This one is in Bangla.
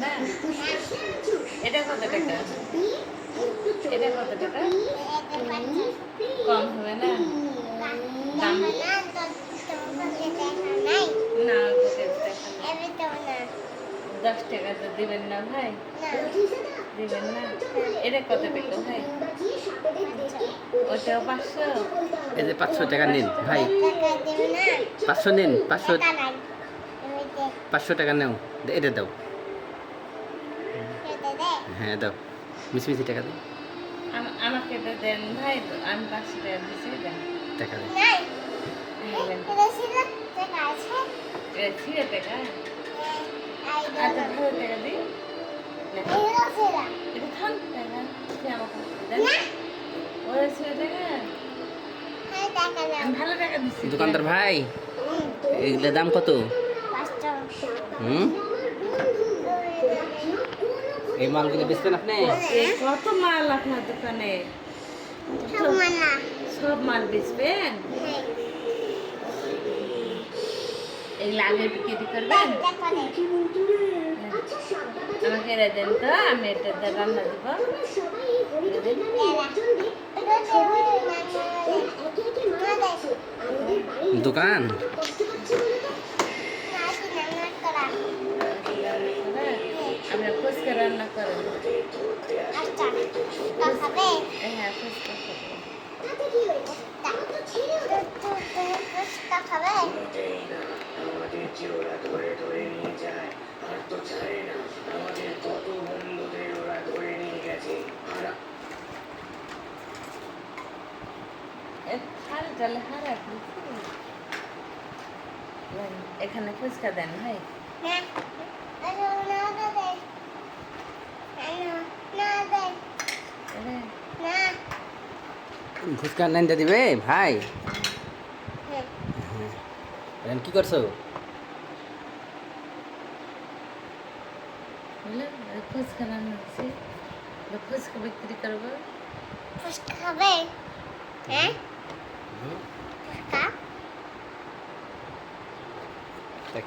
না এটা কত টাকা এটা কত টাকা কম হবে না দাম না দেখা 10 টাকা তো দিবেন না ভাই দিবেন না এটা কত টাকা ভাই ওটাও 500 এই যে 500 টাকা নিন ভাই 500 নিন 500 টাকা নাও এটা দাও হ্যাঁ দাও মিছি মিছি টাকা দাও আমাকে তো দেন ভাই আমি 500 টাকা দিছি দেন টাকা দাও এটা ছিল টাকা আচ্ছা ভালো টাকা দিই এটা থাম টাকা সে আমাকে দেন ওরা ছিল টাকা আমি ভালো টাকা দিচ্ছি দোকানদার ভাই এগুলোর দাম কত এই মালগুলো বেচবেন আপনি কত মাল আপনার দোকানে সব মাল বেচবেন এগুলো আগে বিক্রি করবেন আমাকে এরা দেন তো আমি এটা রান্না দেবো দোকান আমরা ফুচকা রান্না করেন হ্যাঁ ফুচকা খাবো আমাদের যে ওরা ধরে ধরে নিয়ে যায় আর তো ছাড়ে না আমাদের কত বন্ধুদের ওরা ধরে নিয়ে গেছে এখানে ফুচকা দেন ভাই ফুচকা লাইনটা দিবে ভাই এখন কি করছো ফুচকা রান্না হচ্ছে ফুচকা বিক্রি করবো ফুচকা খাবে হ্যাঁ ফুচকা দেখ